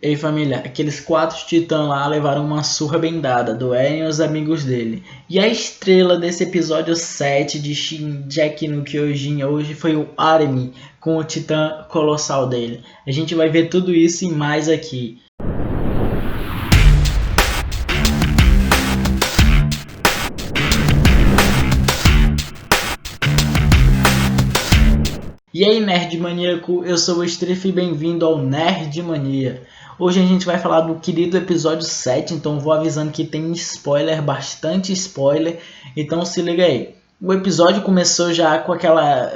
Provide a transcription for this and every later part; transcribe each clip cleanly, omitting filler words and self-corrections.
Ei família, aqueles 4 titãs lá levaram uma surra bem dada do Eren e os amigos dele. E a estrela desse episódio 7 de Shingeki no Kyojin hoje foi o Armin, com o titã colossal dele. A gente vai ver tudo isso e mais aqui. E aí Nerd Maníaco, eu sou o Strife e bem-vindo ao Nerd Mania. Hoje a gente vai falar do querido episódio 7, então vou avisando que tem spoiler, bastante spoiler, então se liga aí. O episódio começou já com aquela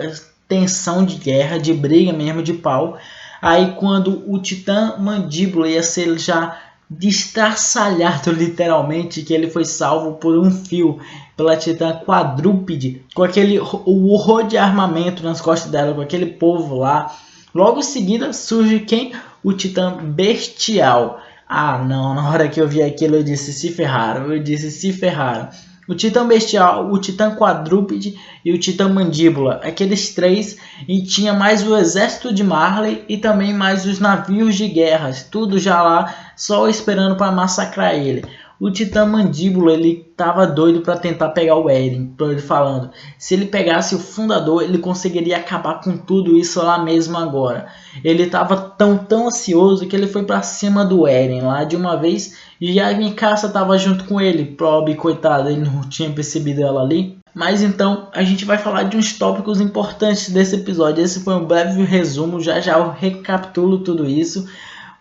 tensão de guerra, de briga mesmo, de pau. Aí quando o Titã Mandíbula ia ser já destraçalhado literalmente, que ele foi salvo por um fio pela Titã Quadrúpede, com aquele o horror de armamento nas costas dela, com aquele povo lá. Logo em seguida surge quem? O Titã Bestial. Ah não, na hora que eu vi aquilo eu disse se ferraram, O Titã Bestial, o Titã Quadrúpede e o Titã Mandíbula, aqueles três, e tinha mais o exército de Marley e também mais os navios de guerras, tudo já lá, só esperando para massacrar ele. O Titã Mandíbula, ele tava doido para tentar pegar o Eren, tô ele falando. Se ele pegasse o fundador, ele conseguiria acabar com tudo isso lá mesmo agora. Ele tava tão ansioso que ele foi para cima do Eren lá de uma vez, e a Mikasa tava junto com ele. Pobre coitado, ele não tinha percebido ela ali. Mas então a gente vai falar de uns tópicos importantes desse episódio. Esse foi um breve resumo, já eu recapitulo tudo isso.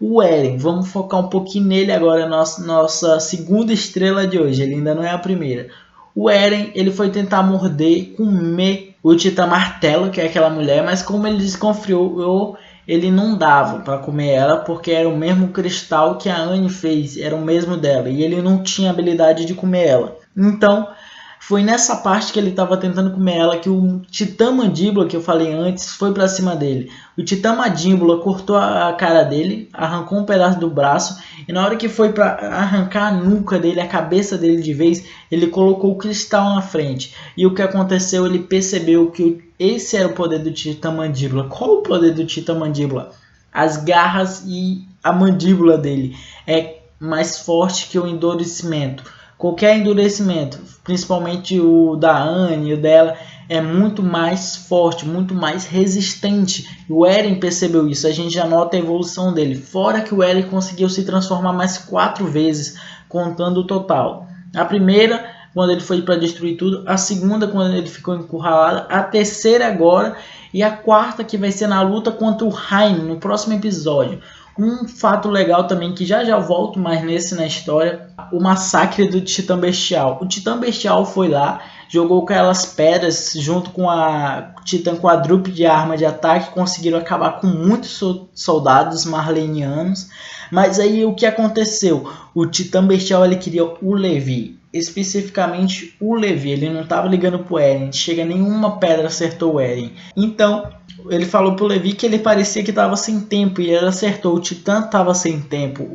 O Eren, vamos focar um pouquinho nele agora, nossa segunda estrela de hoje, ele ainda não é a primeira. O Eren, ele foi tentar morder, comer o Titã Martelo, que é aquela mulher, mas como ele desconfiou, ele não dava para comer ela, porque era o mesmo cristal que a Anne fez, era o mesmo dela, e ele não tinha habilidade de comer ela. Então, foi nessa parte que ele estava tentando comer ela que o Titã Mandíbula, que eu falei antes, foi para cima dele. O Titã Mandíbula cortou a cara dele, arrancou um pedaço do braço, e na hora que foi para arrancar a nuca dele, a cabeça dele de vez, ele colocou o cristal na frente. E o que aconteceu? Ele percebeu que esse era o poder do Titã Mandíbula. Qual o poder do Titã Mandíbula? As garras e a mandíbula dele é mais forte que o endurecimento. Qualquer endurecimento, principalmente o da Anne e o dela, é muito mais forte, muito mais resistente. O Eren percebeu isso, a gente já nota a evolução dele. Fora que o Eren conseguiu se transformar mais 4 vezes, contando o total. A primeira, quando ele foi para destruir tudo. A segunda, quando ele ficou encurralado. A terceira agora. E a quarta, que vai ser na luta contra o Jaime, no próximo episódio. Um fato legal também, que já volto mais nesse na história, o massacre do Titã Bestial. O Titã Bestial foi lá, jogou aquelas pedras junto com a Titã Quadrúpede de arma de ataque, conseguiram acabar com muitos soldados marlenianos. Mas aí o que aconteceu? O Titã Bestial ele queria o Levi, especificamente o Levi, ele não estava ligando pro Eren, chega nenhuma pedra acertou o Eren. Então ele falou pro Levi que ele parecia que estava sem tempo e ele acertou. O Titã estava sem tempo,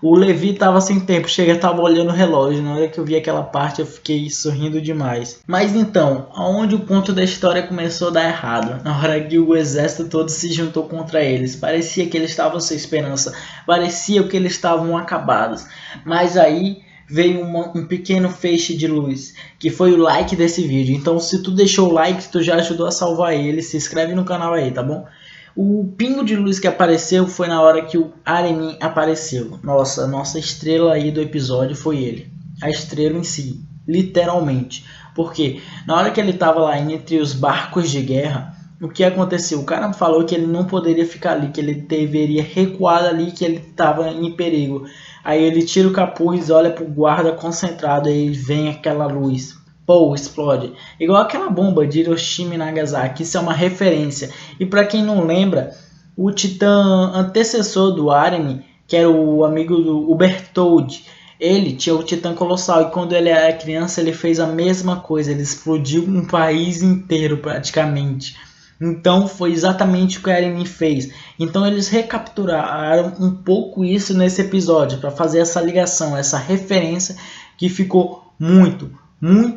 o Levi estava sem tempo, chega, estava olhando o relógio. Na hora que eu vi aquela parte eu fiquei sorrindo demais. Mas então, aonde o ponto da história começou a dar errado? Na hora que o exército todo se juntou contra eles. Parecia que eles estavam sem esperança, parecia que eles estavam acabados. Mas aí veio um pequeno feixe de luz, que foi o like desse vídeo. Então se tu deixou o like, tu já ajudou a salvar ele. Se inscreve no canal aí, tá bom? O pingo de luz que apareceu foi na hora que o Armin apareceu. Nossa estrela aí do episódio foi ele. A estrela em si, literalmente. Porque na hora que ele tava lá entre os barcos de guerra, o que aconteceu? O cara falou que ele não poderia ficar ali, que ele deveria recuar ali, que ele estava em perigo. Aí ele tira o capuz, olha pro guarda concentrado, aí vem aquela luz. Pô, explode. Igual aquela bomba de Hiroshima e Nagasaki. Isso é uma referência. E para quem não lembra, o titã antecessor do Armin, que era o amigo do Bertholdt, ele tinha o titã colossal. E quando ele era criança, ele fez a mesma coisa. Ele explodiu um país inteiro praticamente. Então foi exatamente o que a Eren fez. Então eles recapturaram um pouco isso nesse episódio para fazer essa ligação, essa referência que ficou muito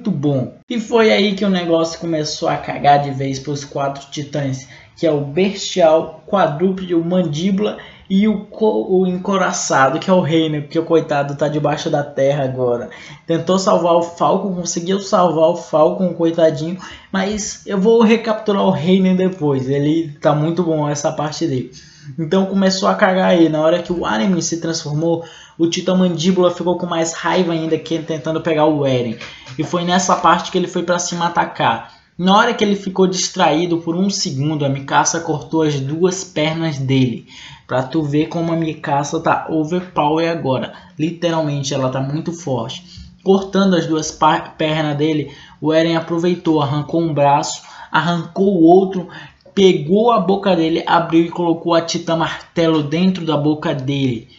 bom. E foi aí que o negócio começou a cagar de vez para os 4 titãs, que é o Bestial, Quadrúpede, o Mandíbula E o encoraçado, que é o Reiner, porque o coitado tá debaixo da terra agora, tentou salvar o Falcon, conseguiu salvar o Falcon, coitadinho, mas eu vou recapturar o Reiner depois, ele tá muito bom essa parte dele. Então começou a cagar aí, na hora que o Armin se transformou, o Titã Mandíbula ficou com mais raiva ainda que tentando pegar o Eren. E foi nessa parte que ele foi pra cima atacar. Na hora que ele ficou distraído por um segundo, a Mikasa cortou as duas pernas dele. Pra tu ver como a Mikasa tá overpower agora. Literalmente ela tá muito forte. Cortando as duas pernas dele, o Eren aproveitou, arrancou um braço, arrancou o outro, pegou a boca dele, abriu e colocou a Titã Martelo dentro da boca dele.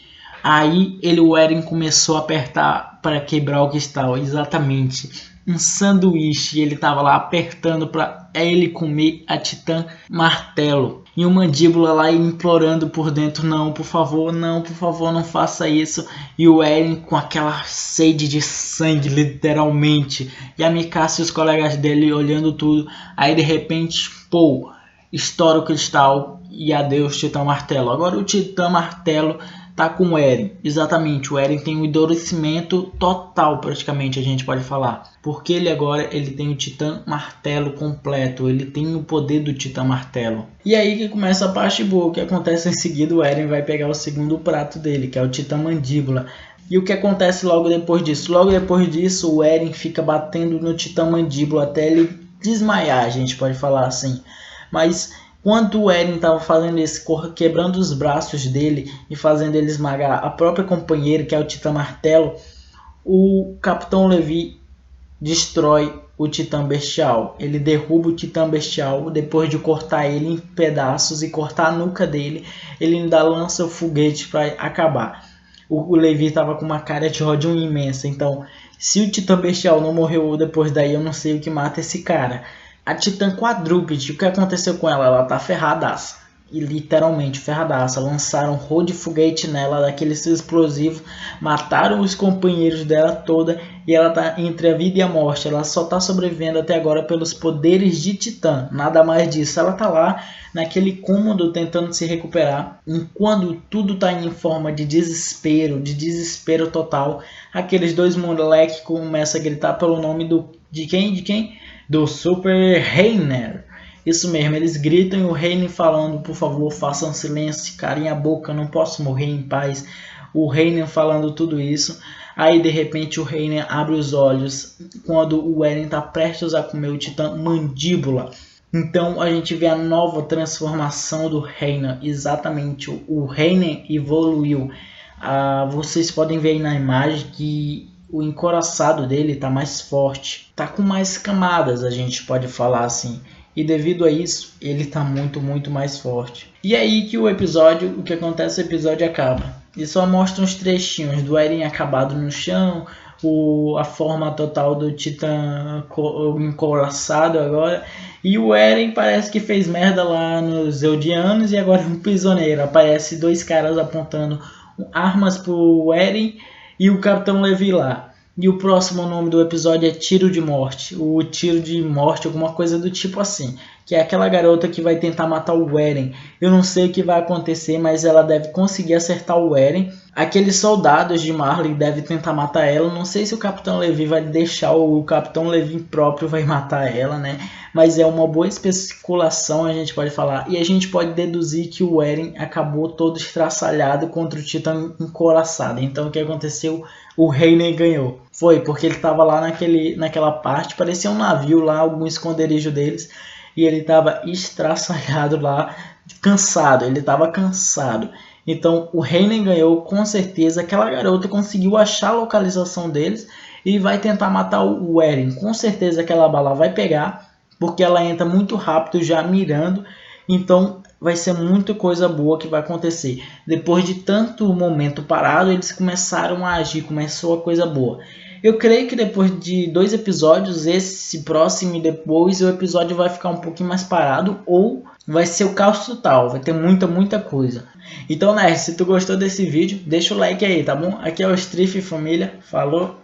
Aí o Eren começou a apertar para quebrar o cristal, exatamente. Um sanduíche, ele estava lá apertando para ele comer a Titã Martelo. E o Mandíbula lá implorando por dentro, não, por favor, não faça isso. E o Eren com aquela sede de sangue, literalmente. E a Mikasa e os colegas dele olhando tudo. Aí de repente, pô, estoura o cristal e adeus Titã Martelo. Agora o Titã Martelo tá com o Eren, exatamente, o Eren tem um endurecimento total, praticamente a gente pode falar, porque ele tem o Titã Martelo completo, ele tem o poder do Titã Martelo. E aí que começa a parte boa, o que acontece em seguida, o Eren vai pegar o segundo prato dele, que é o Titã Mandíbula. E o que acontece logo depois disso? Logo depois disso, o Eren fica batendo no Titã Mandíbula até ele desmaiar, a gente pode falar assim. Mas quando o Eren estava fazendo isso, quebrando os braços dele e fazendo ele esmagar a própria companheira, que é o Titã Martelo, o Capitão Levi destrói o Titã Bestial. Ele derruba o Titã Bestial, depois de cortar ele em pedaços e cortar a nuca dele, ele ainda lança o foguete para acabar. O Levi estava com uma cara de ódio imensa, então se o Titã Bestial não morreu depois daí, eu não sei o que mata esse cara. A Titã Quadrúpede, o que aconteceu com ela? Ela tá ferradaça. E literalmente ferradaça. Lançaram um rolo de foguete nela, daquele explosivo. Mataram os companheiros dela toda. E ela tá entre a vida e a morte. Ela só tá sobrevivendo até agora pelos poderes de Titã. Nada mais disso. Ela tá lá naquele cômodo tentando se recuperar. Enquanto tudo tá em forma de desespero total. Aqueles dois moleques começam a gritar pelo nome de quem? Do Super Reiner. Isso mesmo, eles gritam e o Reiner falando, por favor, façam silêncio, calem a boca, não posso morrer em paz. O Reiner falando tudo isso. Aí de repente o Reiner abre os olhos quando o Eren está prestes a comer o Titã Mandíbula. Então a gente vê a nova transformação do Reiner. Exatamente, o Reiner evoluiu. Vocês podem ver aí na imagem que o encoraçado dele está mais forte, está com mais camadas, a gente pode falar assim. E devido a isso, ele está muito mais forte. E aí que o que acontece, o episódio acaba. E só mostra uns trechinhos do Eren acabado no chão, a forma total do Titã encoraçado agora. E o Eren parece que fez merda lá nos Eldianos e agora é um prisioneiro. Aparece dois caras apontando armas pro Eren e o Capitão Levi lá. E o próximo nome do episódio é Tiro de Morte. O Tiro de Morte, alguma coisa do tipo assim. Que é aquela garota que vai tentar matar o Eren. Eu não sei o que vai acontecer, mas ela deve conseguir acertar o Eren. Aqueles soldados de Marley devem tentar matar ela. Não sei se o Capitão Levi vai deixar o Capitão Levi próprio vai matar ela, né? Mas é uma boa especulação, a gente pode falar. E a gente pode deduzir que o Eren acabou todo estraçalhado contra o Titã encoraçado. Então o que aconteceu? O Reiner ganhou. Foi porque ele estava lá naquela parte, parecia um navio lá, algum esconderijo deles, e ele estava estraçalhado lá, cansado, ele estava cansado. Então o Reiner ganhou, com certeza. Aquela garota conseguiu achar a localização deles e vai tentar matar o Eren. Com certeza aquela bala vai pegar, porque ela entra muito rápido já mirando. Então vai ser muita coisa boa que vai acontecer. Depois de tanto momento parado, eles começaram a agir, começou a coisa boa. Eu creio que depois de 2 episódios, esse próximo e depois, o episódio vai ficar um pouquinho mais parado ou vai ser o caos total, vai ter muita coisa. Então, né, se tu gostou desse vídeo, deixa o like aí, tá bom? Aqui é o Strife Família, falou!